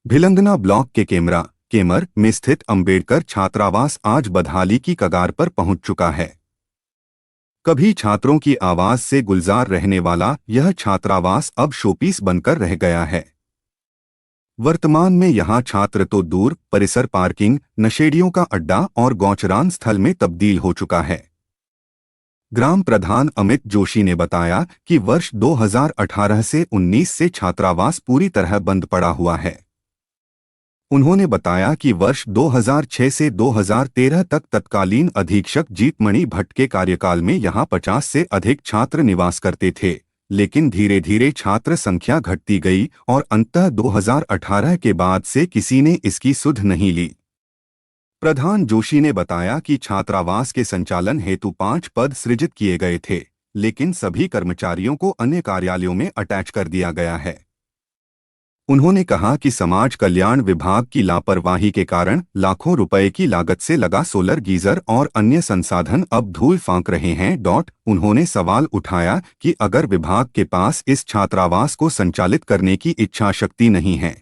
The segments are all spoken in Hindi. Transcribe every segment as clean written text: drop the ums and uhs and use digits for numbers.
भिलंगना ब्लॉक के केमर में स्थित अंबेडकर छात्रावास आज बदहाली की कगार पर पहुंच चुका है। कभी छात्रों की आवाज से गुलजार रहने वाला यह छात्रावास अब शोपीस बनकर रह गया है। वर्तमान में यहां छात्र तो दूर, परिसर पार्किंग, नशेड़ियों का अड्डा और गौचरान स्थल में तब्दील हो चुका है। ग्राम प्रधान अमित जोशी ने बताया कि वर्ष 2018 से 19 से छात्रावास पूरी तरह बंद पड़ा हुआ है। उन्होंने बताया कि वर्ष 2006 से 2013 तक तत्कालीन अधीक्षक जीतमणि भट्ट के कार्यकाल में यहां 50 से अधिक छात्र निवास करते थे, लेकिन धीरे धीरे छात्र संख्या घटती गई और अंततः 2018 के बाद से किसी ने इसकी सुध नहीं ली। प्रधान जोशी ने बताया कि छात्रावास के संचालन हेतु 5 पद सृजित किए गए थे, लेकिन सभी कर्मचारियों को अन्य कार्यालयों में अटैच कर दिया गया है। उन्होंने कहा कि समाज कल्याण विभाग की लापरवाही के कारण लाखों रुपए की लागत से लगा सोलर गीजर और अन्य संसाधन अब धूल फांक रहे हैं। उन्होंने सवाल उठाया कि अगर विभाग के पास इस छात्रावास को संचालित करने की इच्छा शक्ति नहीं है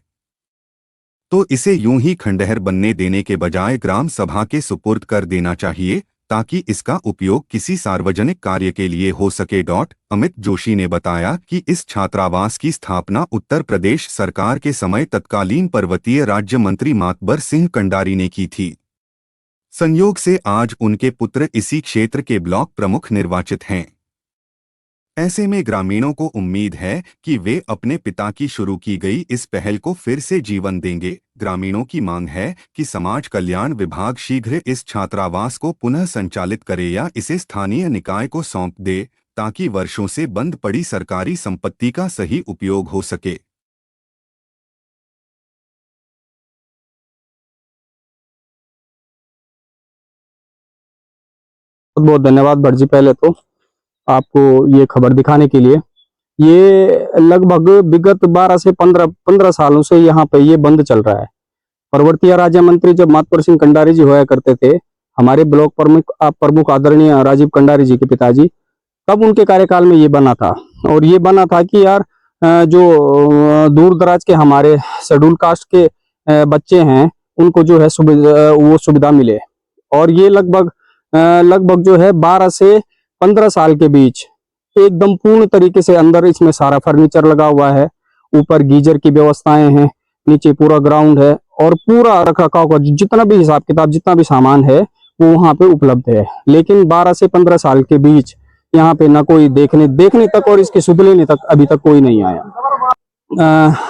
तो इसे यूं ही खंडहर बनने देने के बजाय ग्राम सभा के सुपुर्द कर देना चाहिए, ताकि इसका उपयोग किसी सार्वजनिक कार्य के लिए हो सके। अमित जोशी ने बताया कि इस छात्रावास की स्थापना उत्तर प्रदेश सरकार के समय तत्कालीन पर्वतीय राज्य मंत्री मातबर सिंह कंडारी ने की थी। संयोग से आज उनके पुत्र इसी क्षेत्र के ब्लॉक प्रमुख निर्वाचित हैं। ऐसे में ग्रामीणों को उम्मीद है कि वे अपने पिता की शुरू की गई इस पहल को फिर से जीवन देंगे। ग्रामीणों की मांग है कि समाज कल्याण विभाग शीघ्र इस छात्रावास को पुनः संचालित करे या इसे स्थानीय निकाय को सौंप दे, ताकि वर्षों से बंद पड़ी सरकारी संपत्ति का सही उपयोग हो सके। बहुत बहुत धन्यवाद भट्ट जी। पहले तो आपको ये खबर दिखाने के लिए, ये लगभग विगत 12 से 15 सालों से यहाँ पे ये बंद चल रहा है। पर्वतीय राज्य मंत्री जब मातबर सिंह कंडारी जी होया करते थे, हमारे ब्लॉक प्रमुख आदरणीय राजीव कंडारी जी के पिताजी, तब उनके कार्यकाल में ये बना था। और ये बना था कि यार जो दूर दराज के हमारे शेड्यूल कास्ट के बच्चे हैं, उनको जो है वो सुविधा मिले। और ये लगभग जो है 12 से 15 साल के बीच एकदम पूर्ण तरीके से अंदर इसमें सारा फर्नीचर लगा हुआ है, ऊपर गीजर की व्यवस्थाएं हैं, नीचे पूरा ग्राउंड है और पूरा रखरखाव का जितना भी हिसाब किताब जितना भी सामान है वो वहां पे उपलब्ध है। लेकिन 12 से 15 साल के बीच यहाँ पे ना कोई देखने तक और इसके सुध लेने तक अभी तक कोई नहीं आया।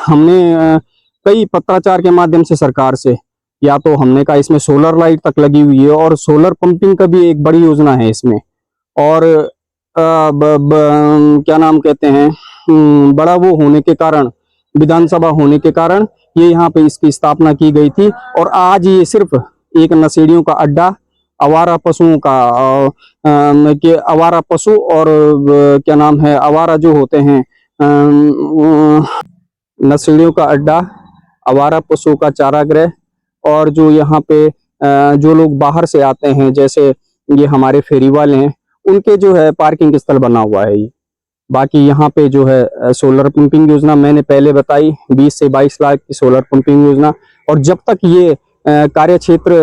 हमने कई पत्राचार के माध्यम से सरकार से, या तो हमने कहा इसमें सोलर लाइट तक लगी हुई है और सोलर पंपिंग का भी एक बड़ी योजना है इसमें, और क्या नाम कहते हैं, बड़ा वो होने के कारण, विधानसभा होने के कारण ये यहाँ पे इसकी स्थापना की गई थी। और आज ये सिर्फ एक नशेड़ियों का अड्डा, आवारा पशुओं का आवारा पशु और क्या नाम है, आवारा जो होते हैं, नशेड़ियों का अड्डा, आवारा पशुओं का चारागृह, और जो यहाँ पे जो लोग बाहर से आते हैं जैसे ये हमारे फेरी वाले हैं, उनके जो है पार्किंग स्थल बना हुआ है ये। बाकी यहाँ पे जो है सोलर पंपिंग योजना मैंने पहले बताई, 20 से 22 लाख की सोलर पंपिंग योजना। और जब तक ये कार्य क्षेत्र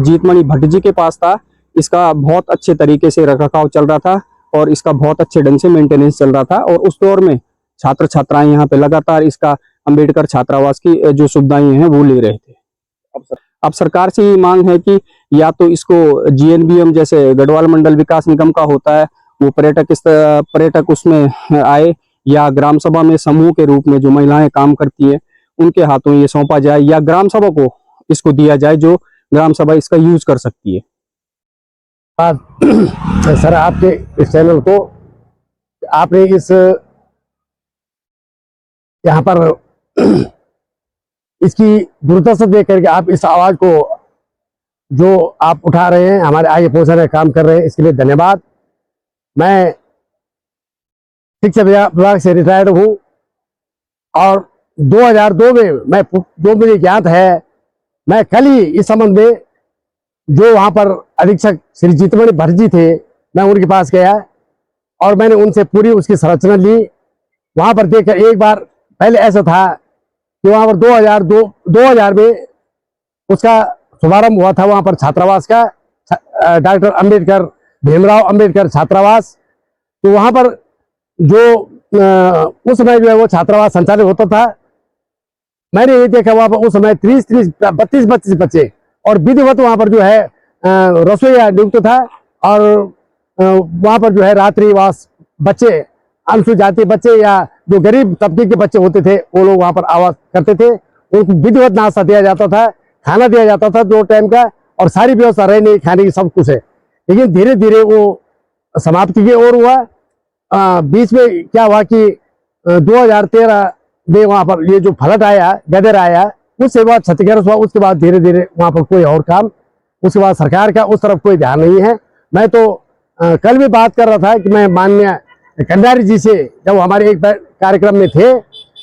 जीतमणि भट्ट जी के पास था, इसका बहुत अच्छे तरीके से रखरखाव चल रहा था और इसका बहुत अच्छे ढंग से मेंटेनेंस चल रहा था। और उस दौर में छात्र छात्राएं यहाँ पे लगातार इसका अंबेडकर छात्रावास की जो सुविधाएं हैं वो ले रहे थे। अब सरकार से ये मांग है कि या तो इसको जीएनबीएम जैसे गढ़वाल मंडल विकास निगम का होता है, वो पर्यटक उसमें आए, या ग्राम सभा में समूह के रूप में जो महिलाएं काम करती है उनके हाथों ये सौंपा जाए, या ग्राम सभा को इसको दिया जाए जो ग्राम सभा इसका यूज कर सकती है। आज सर आपके इस चैनल को आपने इस यहाँ पर इसकी दुर्दशा देख करके आप इस आवाज को जो आप उठा रहे हैं, हमारे आगे पहुंचाने का काम कर रहे हैं, इसके लिए धन्यवाद। मैं शिक्षा विभाग से रिटायर्ड हूं और 2002 में मैं, जो मुझे ज्ञात है, मैं कल ही इस संबंध में जो वहां पर अधीक्षक श्री जीतमणि भट्ट जी थे, मैं उनके पास गया और मैंने उनसे पूरी उसकी संरचना ली। वहां पर देखकर एक बार पहले ऐसा था कि वहां पर 2000 में उसका शुभारंभ हुआ था, वहां पर छात्रावास का, डॉक्टर अंबेडकर, भीमराव अंबेडकर छात्रावास। तो वहां पर जो उस समय जो है वो छात्रावास संचालित होता था। मैंने ये देखा वहां पर उस समय 32 बच्चे और विधिवत वहां पर जो है रसोईया नियुक्त था। और वहां पर जो है रात्रिवास बच्चे, अनुसूचित जाति बच्चे या जो गरीब तबके के बच्चे होते थे वो लोग वहां पर आवास करते थे। उनको विधिवत नाश्ता दिया जाता था, खाना दिया जाता था 2 टाइम का, और सारी व्यवस्था रहने खाने की सब कुछ है। लेकिन धीरे धीरे वो समाप्ति की ओर हुआ। बीच में क्या हुआ कि 2013 में वहां पर ये जो फ्लड आया, गदर आया, उसके बाद क्षतिग्रस्त हुआ। उसके बाद धीरे धीरे वहां पर कोई और काम, उसके बाद सरकार का उस तरफ कोई ध्यान नहीं है। मैं तो कल भी बात कर रहा था कि मैं माननीय कंडारी जी से, जब हमारे एक कार्यक्रम में थे,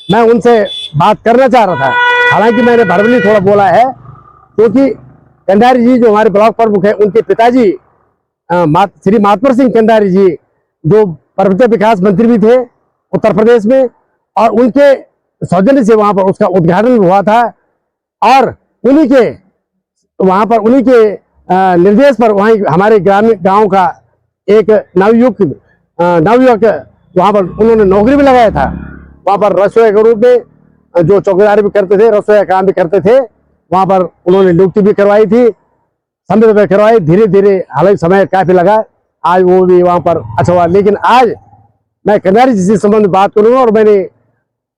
मैं उनसे बात करना चाह रहा था। हालांकि मैंने भड़बली थोड़ा बोला है, क्योंकि कंडारी जी जो हमारे ब्लॉक प्रमुख है, उनके पिताजी श्री महात्मा सिंह कंडारी जी जो पर्वतीय विकास मंत्री भी थे उत्तर प्रदेश में, और उनके सौजन्य से वहां पर उसका उद्घाटन हुआ था। और उन्हीं के निर्देश पर वहीं हमारे ग्रामीण गांव का एक नवयुवक वहां पर उन्होंने नौकरी भी लगाया था। वहां पर रसोईया के रूप में जो चौकीदारी भी करते थे, रसोईया काम भी करते थे, वहां पर उन्होंने नियुक्ति भी करवाई थी, समय पे करवाई। धीरे धीरे हालांकि समय काफी लगा, आज वो भी वहां पर अच्छा हुआ। लेकिन आज मैं कंडारी जी से संबंध में बात करूंगा, और मैंने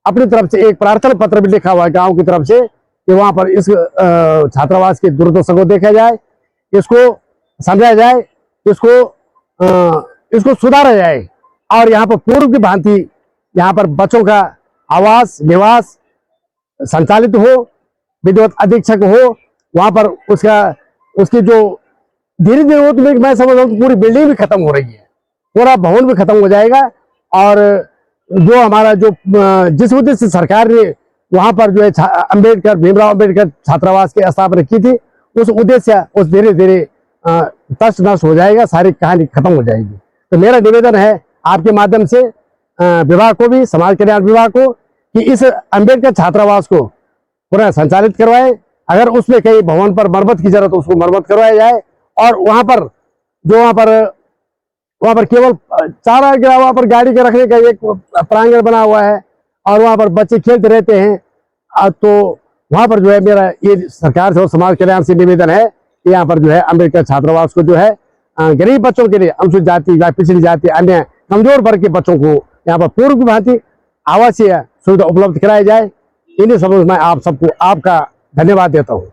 अपनी तरफ से एक प्रार्थना पत्र भी लिखा हुआ है गांव की तरफ से कि वहां पर इस छात्रावास की दुर्दशा को देखा जाए, इसको समझा जाए, इसको सुधारा जाए, और यहाँ पर पूर्व की भांति यहाँ पर बच्चों का आवास निवास संचालित हो, विधिवत अधीक्षक हो वहां पर, उसकी जो धीरे धीरे वो, तो मैं समझ रहा हूँ पूरी बिल्डिंग भी खत्म हो रही है, पूरा भवन भी खत्म हो जाएगा। और जो हमारा जो जिस उद्देश्य से सरकार ने वहां पर जो है अंबेडकर, भीमराव अंबेडकर छात्रावास की स्थापना की थी, उस उद्देश्य उस धीरे धीरे तस्त नष्ट हो जाएगा, सारी कहानी खत्म हो जाएगी। तो मेरा निवेदन है आपके माध्यम से विभाग को भी, समाज कल्याण विभाग को, कि इस अंबेडकर छात्रावास को पुनः संचालित करवाए। अगर उसमें कहीं भवन पर मरम्मत की जरूरत, उसको मरम्मत करवाया जाए। और वहां पर केवल चारा गिरा, वहां पर गाड़ी के रखने का एक प्रांगण बना हुआ है, और वहां पर बच्चे खेलते रहते हैं। तो वहां पर जो है मेरा ये सरकार से और समाज कल्याण से निवेदन है कि यहाँ पर जो है अंबेडकर छात्रावास को जो है गरीब बच्चों के लिए, अनुसूचित जाति या पिछड़ी जाति, अन्य कमजोर वर्ग के बच्चों को यहाँ पर पूर्व की भांति आवासीय सुविधा उपलब्ध कराई जाए। इन्हीं सबूत मैं आप सबको आपका धन्यवाद देता हूँ।